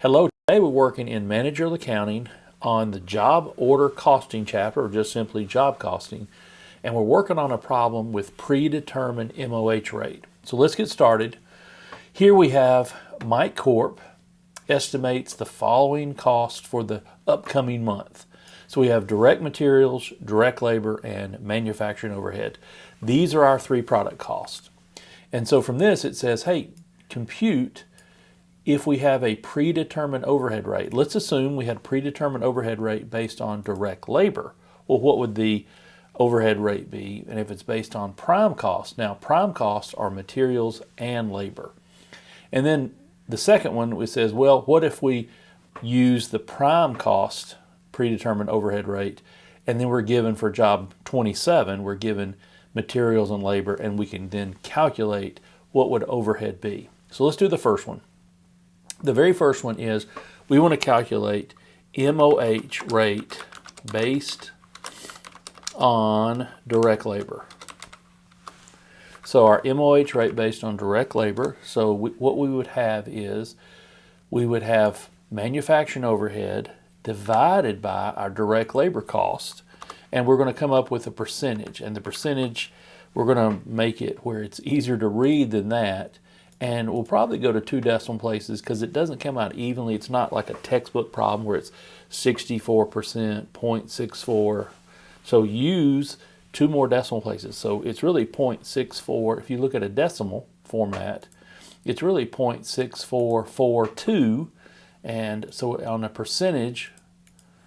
Hello, today we're working in managerial accounting on the job order costing chapter, or just simply job costing, and we're working on a problem with predetermined MOH rate. So let's get started. Here we have Mike Corp estimates the following cost for the upcoming month. So we have direct materials, direct labor, and manufacturing overhead. These are our three product costs. And so from this it says, hey, compute if we have a predetermined overhead rate. Let's assume we had a predetermined overhead rate based on direct labor. Well, what would the overhead rate be? And if it's based on prime costs, now prime costs are materials and labor. And then the second one, it says, well, what if we use the prime cost predetermined overhead rate, and then we're given for job 27, we're given materials and labor, and we can then calculate what would overhead be. So let's do the first one. The very first one is we want to calculate MOH rate based on direct labor. So our MOH rate based on direct labor, so what we would have is we would have manufacturing overhead divided by our direct labor cost, and we're going to come up with a percentage. And the percentage, we're going to make it where it's easier to read than that. And we'll probably go to 2 decimal places because it doesn't come out evenly. It's not like a textbook problem where it's 64%, 0.64. So use 2 more decimal places. So it's really 0.64. If you look at a decimal format, it's really 0.6442. And so on a percentage,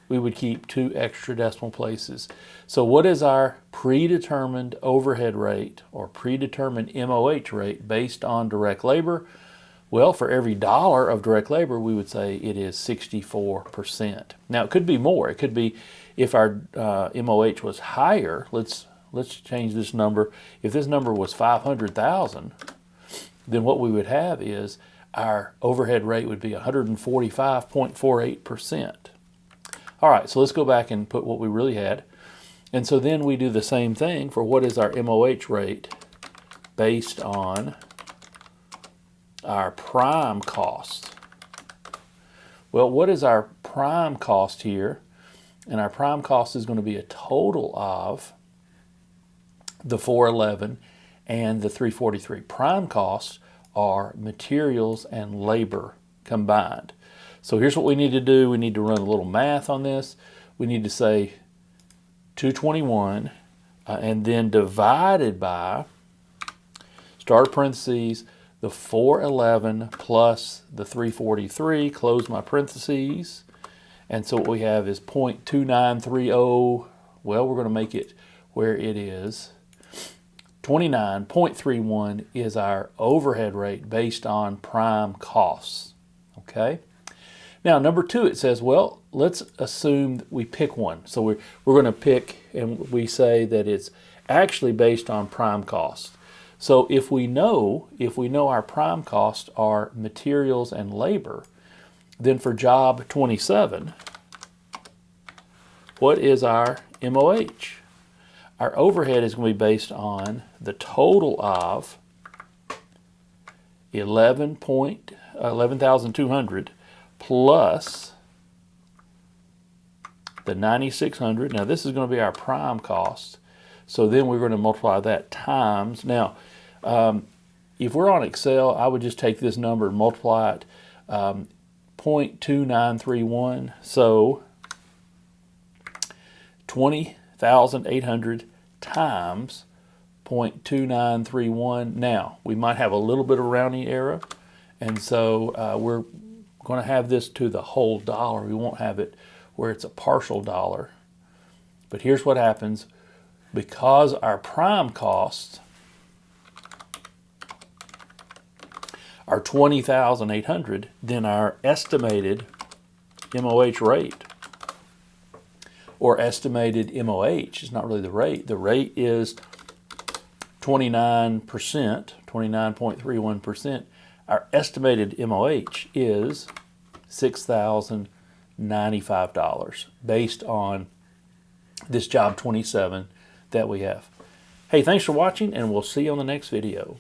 we would keep 2 extra decimal places. So what is our predetermined overhead rate or predetermined MOH rate based on direct labor? Well, for every dollar of direct labor, we would say it is 64%. Now, it could be more. It could be if our MOH was higher. Let's change this number. If this number was 500,000, then what we would have is our overhead rate would be 145.48%. All right, so let's go back and put what we really had. And so then we do the same thing for what is our MOH rate based on our prime cost. Well, what is our prime cost here? And our prime cost is going to be a total of the 411 and the 343. Prime costs are materials and labor combined. So here's what we need to do. We need to run a little math on this. We need to say 221 and then divided by, start parentheses, the 411 plus the 343, close my parentheses. And so what we have is 0.2930. Well, we're going to make it where it is 29.31 is our overhead rate based on prime costs. Okay? Now, number 2, it says, well, let's assume that we pick one. So we're going to pick, and we say that it's actually based on prime cost. So if we know our prime costs are materials and labor, then for job 27, what is our MOH? Our overhead is going to be based on the total of 11,200 plus the 9,600. Now this is going to be our prime cost. So then we're going to multiply that times. Now, if we're on Excel, I would just take this number and multiply it 0.2931. So 20,800 times 0.2931. Now, we might have a little bit of rounding error, and so we're going to have this to the whole dollar. We won't have it where it's a partial dollar. But here's what happens. Because our prime costs are 20,800, then our estimated MOH rate, or estimated MOH, is not really the rate. The rate is 29%, 29.31%. Our estimated MOH is $6,095 based on this job 27 that we have. Hey, thanks for watching, and we'll see you on the next video.